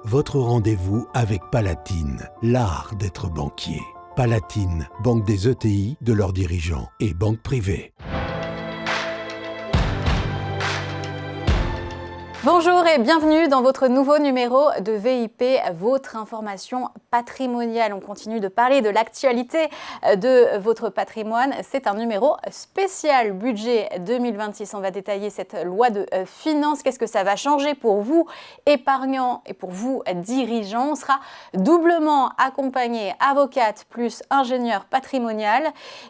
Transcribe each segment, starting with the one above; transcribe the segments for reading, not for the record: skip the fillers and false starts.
votre rendez-vous avec Palatine, l'art d'être banquier. Palatine, banque des ETI, de leurs dirigeants et banque privée. Bonjour et bienvenue dans votre nouveau numéro de VIP, votre information patrimoniale. On continue de parler de l'actualité de votre patrimoine. C'est un numéro spécial budget 2026. On va détailler cette loi de finances. Qu'est-ce que ça va changer pour vous, épargnants, et pour vous, dirigeants? On sera doublement accompagné, avocate plus ingénieur patrimonial.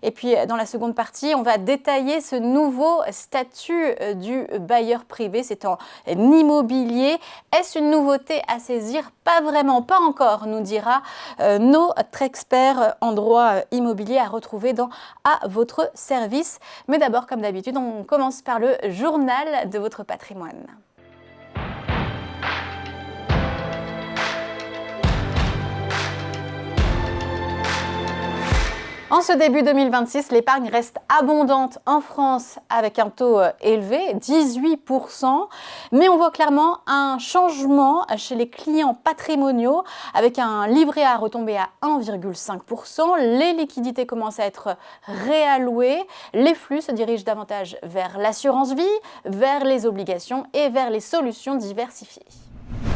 Et puis, dans la seconde partie, on va détailler ce nouveau statut du bailleur privé. C'est en immobilier. Est-ce une nouveauté à saisir? Pas vraiment, pas encore, nous dira notre expert en droit immobilier à retrouver dans À votre service. Mais d'abord, comme d'habitude, on commence par le journal de votre patrimoine. En ce début 2026, l'épargne reste abondante en France avec un taux élevé, 18%. Mais on voit clairement un changement chez les clients patrimoniaux avec un livret A retombé à 1,5%. Les liquidités commencent à être réallouées. Les flux se dirigent davantage vers l'assurance vie, vers les obligations et vers les solutions diversifiées.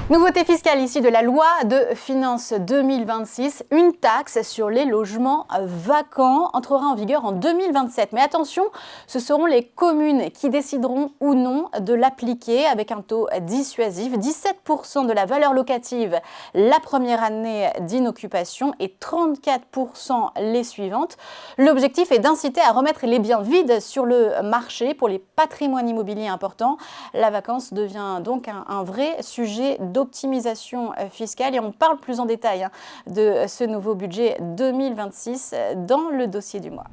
Nouveauté fiscale issue de la loi de finances 2026, une taxe sur les logements vacants entrera en vigueur en 2027. Mais attention, ce seront les communes qui décideront ou non de l'appliquer avec un taux dissuasif, 17% de la valeur locative la première année d'inoccupation et 34% les suivantes. L'objectif est d'inciter à remettre les biens vides sur le marché pour les patrimoines immobiliers importants. La vacance devient donc un vrai sujet d'optimisation fiscale et on parle plus en détail de ce nouveau budget 2026 dans le dossier du mois.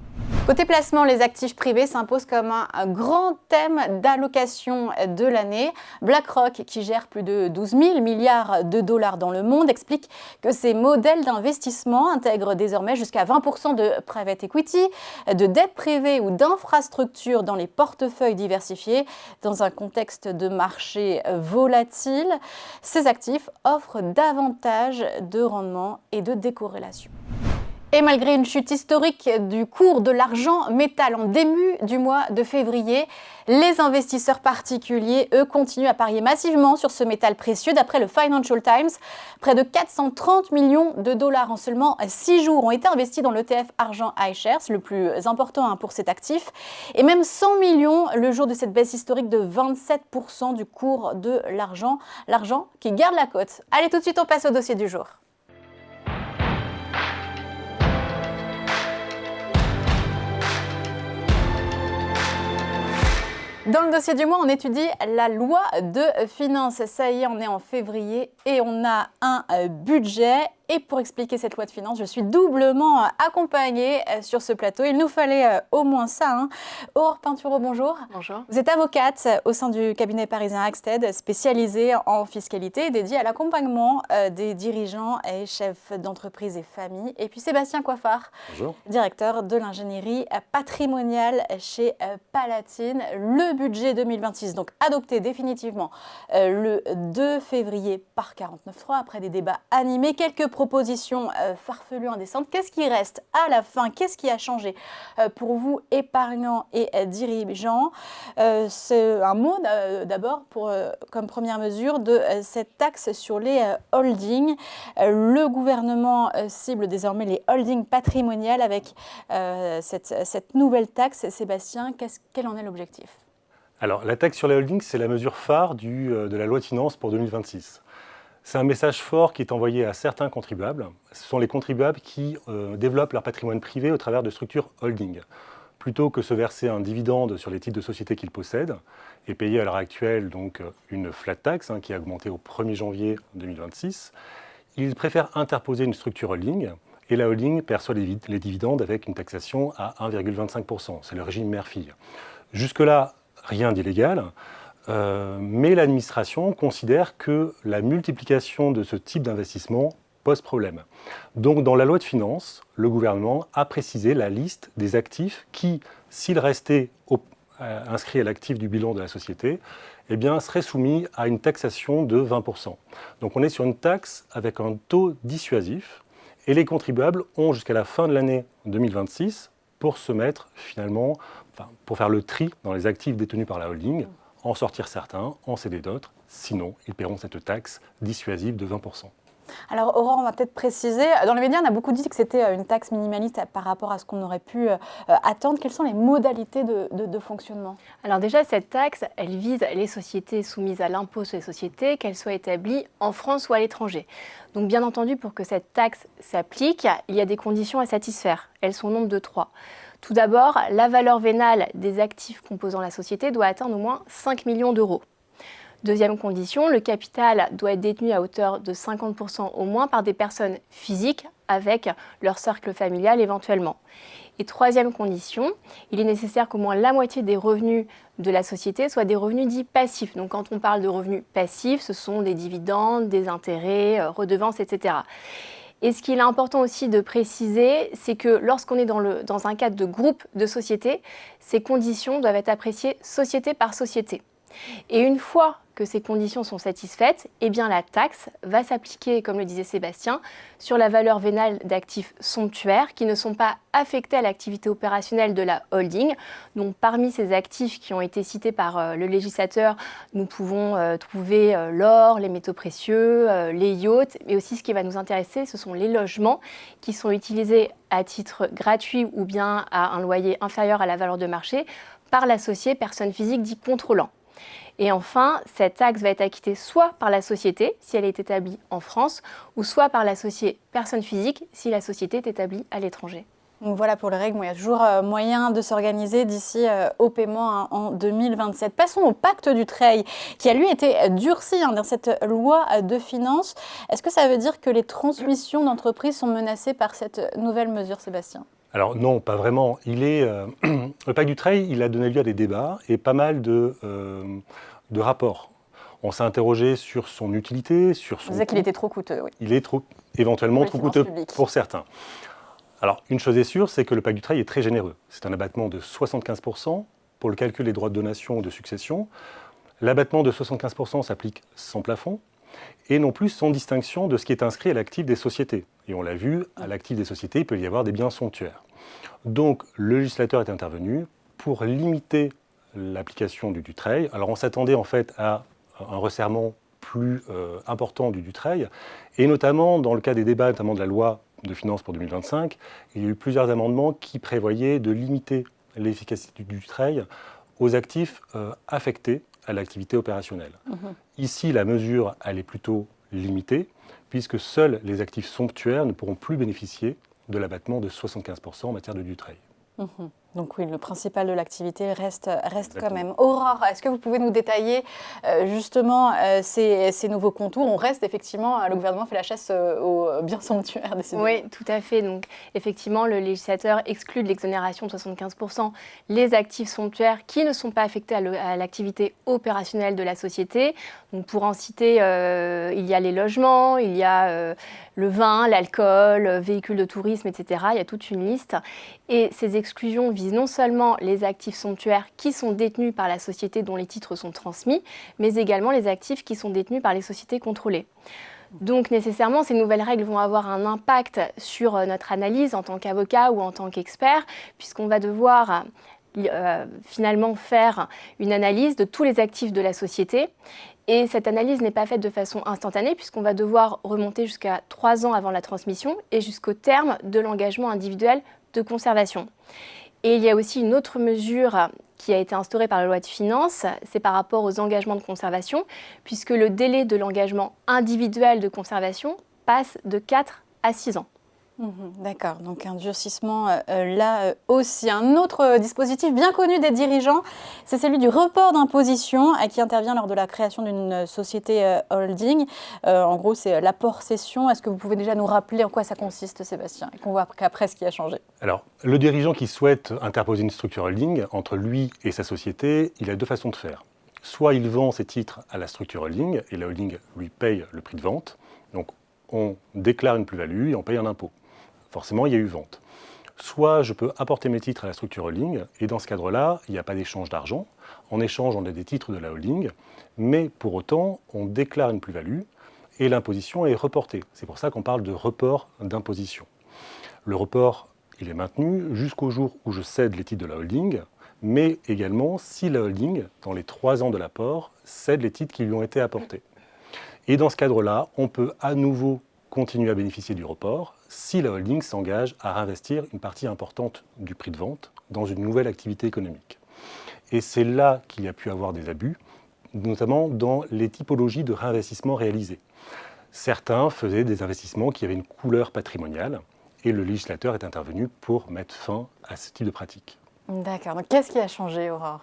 Côté placement, les actifs privés s'imposent comme un grand thème d'allocation de l'année. BlackRock, qui gère plus de 12 000 milliards de dollars dans le monde, explique que ces modèles d'investissement intègrent désormais jusqu'à 20% de private equity, de dette privée ou d'infrastructures dans les portefeuilles diversifiés. Dans un contexte de marché volatile, ces actifs offrent davantage de rendement et de décorrélation. Et malgré une chute historique du cours de l'argent métal en début du mois de février, les investisseurs particuliers, eux, continuent à parier massivement sur ce métal précieux. D'après le Financial Times, près de 430 millions de dollars en seulement 6 jours ont été investis dans l'ETF argent iShares, le plus important pour cet actif. Et même 100 millions le jour de cette baisse historique de 27% du cours de l'argent qui garde la cote. Allez, tout de suite, on passe au dossier du jour. Dans le dossier du mois, on étudie la loi de finances. Ça y est, on est en février et on a un budget. Et pour expliquer cette loi de finances, je suis doublement accompagnée sur ce plateau. Il nous fallait au moins ça. Aurore Pinturo, bonjour. Bonjour. Vous êtes avocate au sein du cabinet parisien Axted, spécialisée en fiscalité et dédiée à l'accompagnement des dirigeants et chefs d'entreprise et familles. Et puis Sébastien Coiffard, bonjour. Directeur de l'ingénierie patrimoniale chez Palatine. Le budget 2026, donc adopté définitivement le 2 février par 49.3 après des débats animés. Quelques propositions farfelues, indécentes. Qu'est-ce qui reste à la fin? Qu'est-ce qui a changé pour vous, épargnants et dirigeants? C'est un mot d'abord comme première mesure de cette taxe sur les holdings. Le gouvernement cible désormais les holdings patrimoniales avec cette nouvelle taxe. Sébastien, quel en est l'objectif? Alors, la taxe sur les holdings, c'est la mesure phare de la loi de finances pour 2026. C'est un message fort qui est envoyé à certains contribuables. Ce sont les contribuables qui développent leur patrimoine privé au travers de structures holding. Plutôt que se verser un dividende sur les titres de société qu'ils possèdent et payer à l'heure actuelle donc une flat tax qui a augmenté au 1er janvier 2026, ils préfèrent interposer une structure holding et la holding perçoit les dividendes avec une taxation à 1,25%. C'est le régime mère-fille. Jusque-là, rien d'illégal. Mais l'administration considère que la multiplication de ce type d'investissement pose problème. Donc dans la loi de finances, le gouvernement a précisé la liste des actifs qui, s'ils restaient inscrits à l'actif du bilan de la société, eh bien, seraient soumis à une taxation de 20%. Donc on est sur une taxe avec un taux dissuasif et les contribuables ont jusqu'à la fin de l'année 2026 pour se mettre finalement, pour faire le tri dans les actifs détenus par la holding, en sortir certains, en céder d'autres, sinon ils paieront cette taxe dissuasive de 20%. Alors Aurore, on va peut-être préciser, dans les médias on a beaucoup dit que c'était une taxe minimaliste par rapport à ce qu'on aurait pu attendre. Quelles sont les modalités de fonctionnement? Alors déjà, cette taxe, elle vise les sociétés soumises à l'impôt sur les sociétés, qu'elles soient établies en France ou à l'étranger. Donc bien entendu, pour que cette taxe s'applique, il y a des conditions à satisfaire. Elles sont au nombre de 3. Tout d'abord, la valeur vénale des actifs composant la société doit atteindre au moins 5 millions d'euros. Deuxième condition, le capital doit être détenu à hauteur de 50% au moins par des personnes physiques avec leur cercle familial éventuellement. Et troisième condition, il est nécessaire qu'au moins la moitié des revenus de la société soient des revenus dits passifs. Donc quand on parle de revenus passifs, ce sont des dividendes, des intérêts, redevances, etc. Et ce qu'il est important aussi de préciser, c'est que lorsqu'on est dans un cadre de groupe de sociétés, ces conditions doivent être appréciées société par société. Et une fois que ces conditions sont satisfaites, eh bien la taxe va s'appliquer, comme le disait Sébastien, sur la valeur vénale d'actifs somptuaires qui ne sont pas affectés à l'activité opérationnelle de la holding. Donc parmi ces actifs qui ont été cités par le législateur, nous pouvons trouver l'or, les métaux précieux, les yachts, mais aussi ce qui va nous intéresser, ce sont les logements qui sont utilisés à titre gratuit ou bien à un loyer inférieur à la valeur de marché par l'associé personne physique dit contrôlant. Et enfin, cette taxe va être acquittée soit par la société, si elle est établie en France, ou soit par l'associé personne physique, si la société est établie à l'étranger. Donc voilà pour les règles, il y a toujours moyen de s'organiser d'ici au paiement en 2027. Passons au pacte Dutreil, qui a lui été durci dans cette loi de finances. Est-ce que ça veut dire que les transmissions d'entreprises sont menacées par cette nouvelle mesure, Sébastien ? Alors non, pas vraiment. Le pacte Dutreil, il a donné lieu à des débats et pas mal de rapports. On s'est interrogé sur son utilité, sur son... Vous disiez qu'il était trop coûteux, oui. Il est éventuellement trop coûteux pour certains. Alors, une chose est sûre, c'est que le pacte Dutreil est très généreux. C'est un abattement de 75% pour le calcul des droits de donation ou de succession. L'abattement de 75% s'applique sans plafond et non plus sans distinction de ce qui est inscrit à l'actif des sociétés. Et on l'a vu, à l'actif des sociétés, il peut y avoir des biens somptuaires. Donc, le législateur est intervenu pour limiter l'application du Dutreil. Alors, on s'attendait en fait à un resserrement plus important du Dutreil, et notamment dans le cas des débats, notamment de la loi de finances pour 2025, il y a eu plusieurs amendements qui prévoyaient de limiter l'efficacité du Dutreil aux actifs affectés à l'activité opérationnelle. Ici, la mesure, elle est plutôt limitée, puisque seuls les actifs somptuaires ne pourront plus bénéficier de l'abattement de 75% en matière de Dutreil. Donc oui, le principal de l'activité reste quand même. Aurore, est-ce que vous pouvez nous détailler justement ces nouveaux contours? On reste effectivement, le gouvernement fait la chasse aux biens somptuaires des CDI. Oui, tout à fait. Donc effectivement, le législateur exclut de l'exonération de 75% les actifs somptuaires qui ne sont pas affectés à l'activité opérationnelle de la société. Donc pour en citer, il y a les logements, il y a le vin, l'alcool, véhicules de tourisme, etc. Il y a toute une liste. Et ces exclusions visent non seulement les actifs somptuaires qui sont détenus par la société dont les titres sont transmis, mais également les actifs qui sont détenus par les sociétés contrôlées. Donc nécessairement, ces nouvelles règles vont avoir un impact sur notre analyse en tant qu'avocat ou en tant qu'expert, puisqu'on va devoir finalement faire une analyse de tous les actifs de la société. Et cette analyse n'est pas faite de façon instantanée, puisqu'on va devoir remonter jusqu'à 3 ans avant la transmission et jusqu'au terme de l'engagement individuel de conservation. Et il y a aussi une autre mesure qui a été instaurée par la loi de finances, c'est par rapport aux engagements de conservation, puisque le délai de l'engagement individuel de conservation passe de 4 à 6 ans. D'accord, donc un durcissement là aussi. Un autre dispositif bien connu des dirigeants, c'est celui du report d'imposition qui intervient lors de la création d'une société holding. En gros, c'est l'apport-cession. Est-ce que vous pouvez déjà nous rappeler en quoi ça consiste, Sébastien, et qu'on voit qu'après ce qui a changé? Alors, le dirigeant qui souhaite interposer une structure holding, entre lui et sa société, il a deux façons de faire. Soit il vend ses titres à la structure holding, et la holding lui paye le prix de vente. Donc, on déclare une plus-value et on paye un impôt. Forcément, il y a eu vente. Soit je peux apporter mes titres à la structure holding, et dans ce cadre-là, il n'y a pas d'échange d'argent. En échange, on a des titres de la holding, mais pour autant, on déclare une plus-value et l'imposition est reportée. C'est pour ça qu'on parle de report d'imposition. Le report, il est maintenu jusqu'au jour où je cède les titres de la holding, mais également si la holding, dans les 3 ans de l'apport, cède les titres qui lui ont été apportés. Et dans ce cadre-là, on peut à nouveau continuer à bénéficier du report si la holding s'engage à réinvestir une partie importante du prix de vente dans une nouvelle activité économique. Et c'est là qu'il y a pu avoir des abus, notamment dans les typologies de réinvestissement réalisés. Certains faisaient des investissements qui avaient une couleur patrimoniale et le législateur est intervenu pour mettre fin à ce type de pratique. D'accord. Donc, qu'est-ce qui a changé, Aurore ?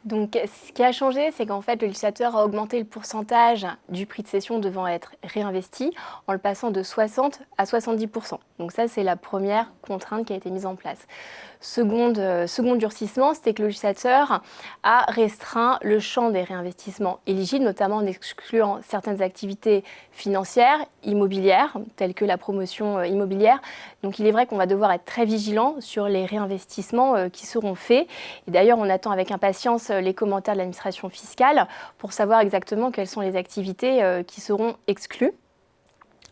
Donc, ce qui a changé, c'est qu'en fait, le législateur a augmenté le pourcentage du prix de cession devant être réinvesti en le passant de 60 à 70%. Donc ça, c'est la première contrainte qui a été mise en place. Second durcissement, c'était que le législateur a restreint le champ des réinvestissements éligibles, notamment en excluant certaines activités financières, immobilières, telles que la promotion immobilière. Donc il est vrai qu'on va devoir être très vigilant sur les réinvestissements qui seront faits. Et d'ailleurs, on attend avec impatience les commentaires de l'administration fiscale pour savoir exactement quelles sont les activités qui seront exclues.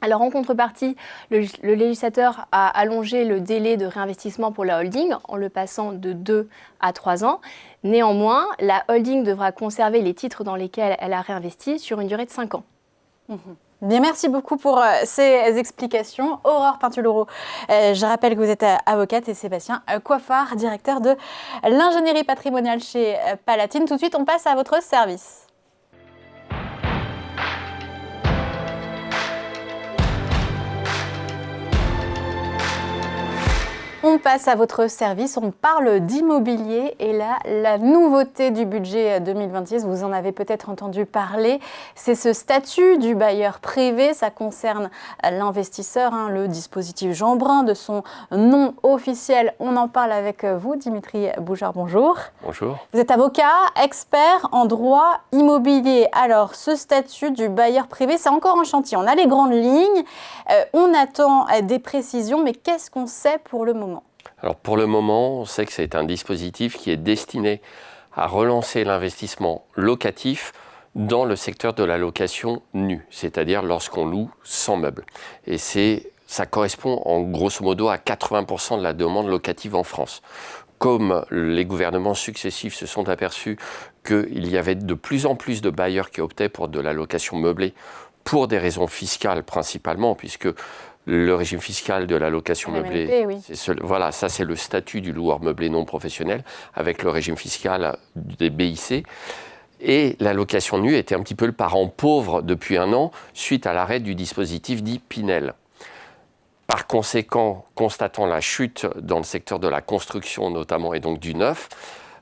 Alors en contrepartie, le législateur a allongé le délai de réinvestissement pour la holding en le passant de 2 à 3 ans. Néanmoins, la holding devra conserver les titres dans lesquels elle a réinvesti sur une durée de 5 ans. Bien, merci beaucoup pour ces explications. Aurore Pintuloro, je rappelle que vous êtes avocate, et Sébastien Coiffard, directeur de l'ingénierie patrimoniale chez Palatine. Tout de suite, on passe à votre service. On passe à votre service, on parle d'immobilier et là, la nouveauté du budget 2026, vous en avez peut-être entendu parler, c'est ce statut du bailleur privé, ça concerne l'investisseur, le dispositif Jeanbrun de son nom officiel. On en parle avec vous, Dimitri Boujard, bonjour. Bonjour. Vous êtes avocat, expert en droit immobilier. Alors, ce statut du bailleur privé, c'est encore un chantier. On a les grandes lignes, on attend des précisions, mais qu'est-ce qu'on sait pour le moment ? Alors pour le moment, on sait que c'est un dispositif qui est destiné à relancer l'investissement locatif dans le secteur de la location nue, c'est-à-dire lorsqu'on loue sans meubles. Et ça correspond en grosso modo à 80% de la demande locative en France. Comme les gouvernements successifs se sont aperçus qu'il y avait de plus en plus de bailleurs qui optaient pour de la location meublée pour des raisons fiscales principalement, puisque le régime fiscal de la location meublée, oui. Voilà, ça c'est le statut du loueur meublé non professionnel avec le régime fiscal des BIC. Et la location nue était un petit peu le parent pauvre depuis 1 an suite à l'arrêt du dispositif dit Pinel. Par conséquent, constatant la chute dans le secteur de la construction notamment et donc du neuf,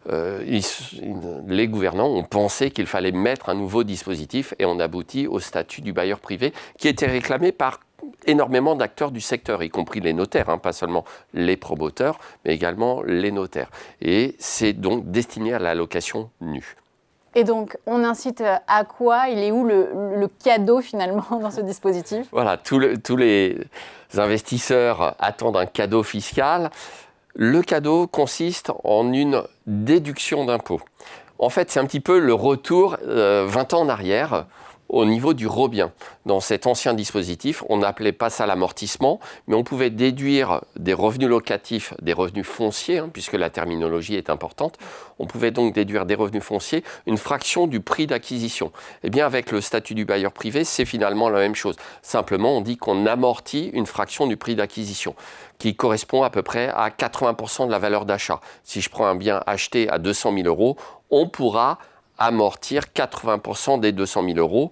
les gouvernants ont pensé qu'il fallait mettre un nouveau dispositif et on aboutit au statut du bailleur privé qui était réclamé par énormément d'acteurs du secteur, y compris les notaires, pas seulement les promoteurs, mais également les notaires. Et c'est donc destiné à la location nue. Et donc, on incite à quoi ? Il est où le cadeau finalement dans ce dispositif ? Voilà, tous les investisseurs attendent un cadeau fiscal. Le cadeau consiste en une déduction d'impôt. En fait, c'est un petit peu le retour 20 ans en arrière au niveau du Robien. Dans cet ancien dispositif, on n'appelait pas ça l'amortissement, mais on pouvait déduire des revenus locatifs, des revenus fonciers, puisque la terminologie est importante. On pouvait donc déduire des revenus fonciers, une fraction du prix d'acquisition. Eh bien, avec le statut du bailleur privé, c'est finalement la même chose. Simplement, on dit qu'on amortit une fraction du prix d'acquisition, qui correspond à peu près à 80% de la valeur d'achat. Si je prends un bien acheté à 200 000 €, on pourra amortir 80% des 200 000 €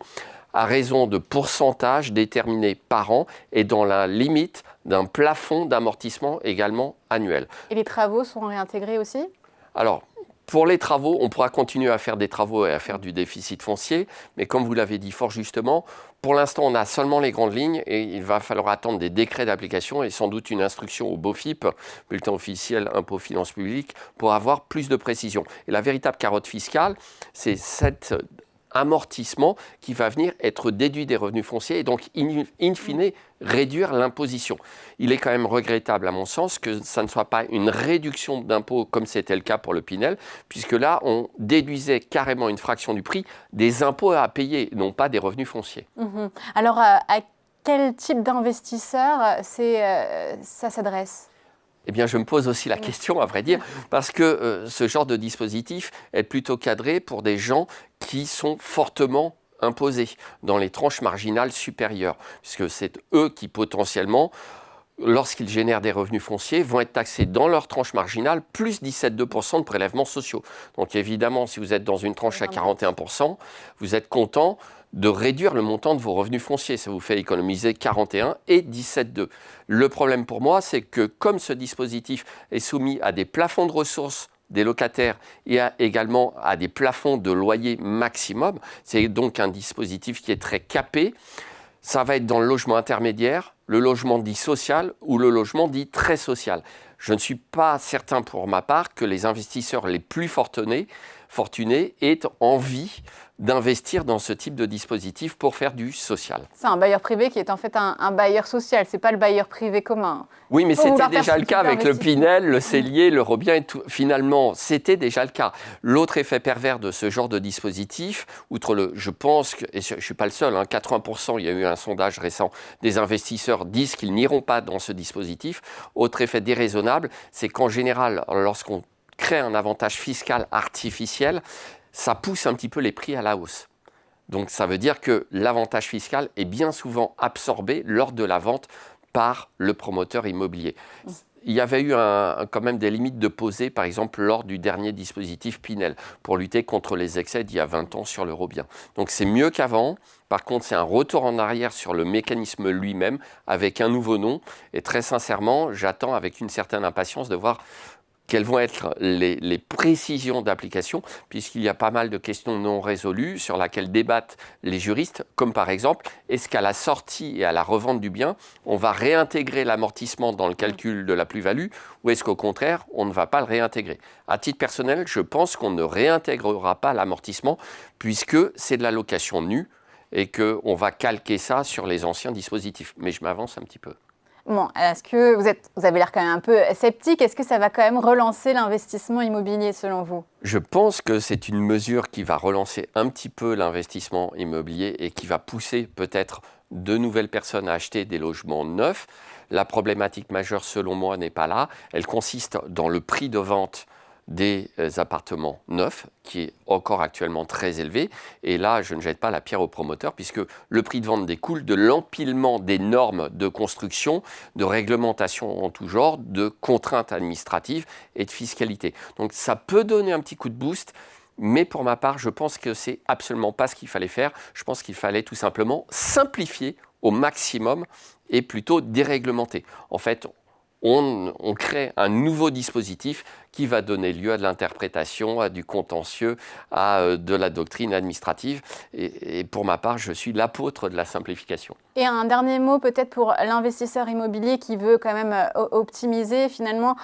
à raison de pourcentage déterminé par an et dans la limite d'un plafond d'amortissement également annuel. Et les travaux sont réintégrés aussi ? Alors, pour les travaux, on pourra continuer à faire des travaux et à faire du déficit foncier, mais comme vous l'avez dit fort justement, pour l'instant, on a seulement les grandes lignes et il va falloir attendre des décrets d'application et sans doute une instruction au BOFIP, bulletin officiel impôt finances publiques, pour avoir plus de précision. Et la véritable carotte fiscale, c'est cette amortissement qui va venir être déduit des revenus fonciers et donc, in fine, réduire l'imposition. Il est quand même regrettable, à mon sens, que ça ne soit pas une réduction d'impôt comme c'était le cas pour le Pinel, puisque là, on déduisait carrément une fraction du prix des impôts à payer, non pas des revenus fonciers. Alors, à quel type d'investisseur ça s'adresse ? Eh bien, je me pose aussi la question, à vrai dire, parce que ce genre de dispositif est plutôt cadré pour des gens qui sont fortement imposés dans les tranches marginales supérieures, puisque c'est eux qui potentiellement, lorsqu'ils génèrent des revenus fonciers, vont être taxés dans leur tranche marginale plus 17,2% de prélèvements sociaux. Donc évidemment, si vous êtes dans une tranche à 41%, vous êtes content de réduire le montant de vos revenus fonciers. Ça vous fait économiser 41 et 17,2. Le problème pour moi, c'est que comme ce dispositif est soumis à des plafonds de ressources des locataires et également à des plafonds de loyer maximum, c'est donc un dispositif qui est très capé. Ça va être dans le logement intermédiaire, le logement dit social ou le logement dit très social. Je ne suis pas certain pour ma part que les investisseurs les plus fortunés aient envie d'investir dans ce type de dispositif pour faire du social. C'est un bailleur privé qui est en fait un bailleur social, c'est pas le bailleur privé commun. Oui, mais c'était déjà le cas avec le Pinel, le Cellier, le Robien et tout. Finalement, c'était déjà le cas. L'autre effet pervers de ce genre de dispositif, outre je pense, et je ne suis pas le seul, 80%, il y a eu un sondage récent, des investisseurs disent qu'ils n'iront pas dans ce dispositif. Autre effet déraisonnable, c'est qu'en général, lorsqu'on crée un avantage fiscal artificiel, ça pousse un petit peu les prix à la hausse. Donc ça veut dire que l'avantage fiscal est bien souvent absorbé lors de la vente par le promoteur immobilier. Il y avait eu quand même des limites de posées, par exemple, lors du dernier dispositif Pinel, pour lutter contre les excès d'il y a 20 ans sur l'Eurobien. Donc c'est mieux qu'avant. Par contre, c'est un retour en arrière sur le mécanisme lui-même, avec un nouveau nom. Et très sincèrement, j'attends avec une certaine impatience de voir quelles vont être les précisions d'application, puisqu'il y a pas mal de questions non résolues sur lesquelles débattent les juristes, comme par exemple, est-ce qu'à la sortie et à la revente du bien, on va réintégrer l'amortissement dans le calcul de la plus-value, ou est-ce qu'au contraire, on ne va pas le réintégrer? À titre personnel, je pense qu'on ne réintégrera pas l'amortissement, puisque c'est de la location nue, et qu'on va calquer ça sur les anciens dispositifs. Mais je m'avance un petit peu. Bon, est-ce que vous avez l'air quand même un peu sceptique, est-ce que ça va quand même relancer l'investissement immobilier selon vous? Je pense que c'est une mesure qui va relancer un petit peu l'investissement immobilier et qui va pousser peut-être de nouvelles personnes à acheter des logements neufs. La problématique majeure selon moi n'est pas là, elle consiste dans le prix de vente des appartements neufs, qui est encore actuellement très élevé. Et là, je ne jette pas la pierre aux promoteurs, puisque le prix de vente découle de l'empilement des normes de construction, de réglementation en tout genre, de contraintes administratives et de fiscalité. Donc ça peut donner un petit coup de boost, mais pour ma part, je pense que c'est absolument pas ce qu'il fallait faire. Je pense qu'il fallait tout simplement simplifier au maximum et plutôt déréglementer. En fait, on crée un nouveau dispositif qui va donner lieu à de l'interprétation, à du contentieux, à de la doctrine administrative. Et pour ma part, je suis l'apôtre de la simplification. Et un dernier mot peut-être pour l'investisseur immobilier qui veut quand même optimiser. Finalement,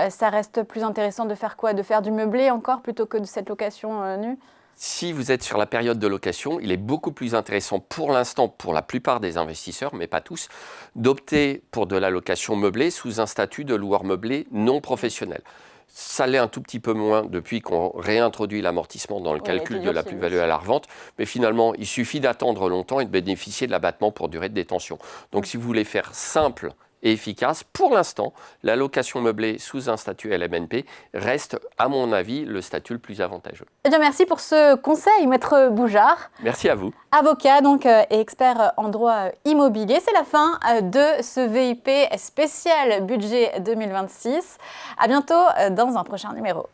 ça reste plus intéressant de faire quoi? De faire du meublé encore plutôt que de cette location nue? Si vous êtes sur la période de location, il est beaucoup plus intéressant pour l'instant, pour la plupart des investisseurs, mais pas tous, d'opter pour de la location meublée sous un statut de loueur meublé non professionnel. Ça l'est un tout petit peu moins depuis qu'on réintroduit l'amortissement dans le calcul de la plus-value à la revente, mais finalement, il suffit d'attendre longtemps et de bénéficier de l'abattement pour durée de détention. Donc si vous voulez faire simple et efficace, pour l'instant, la location meublée sous un statut LMNP reste, à mon avis, le statut le plus avantageux. Eh bien, merci pour ce conseil, Maître Boujard. Merci à vous. Avocat donc, et expert en droit immobilier. C'est la fin de ce VIP spécial budget 2026. À bientôt dans un prochain numéro.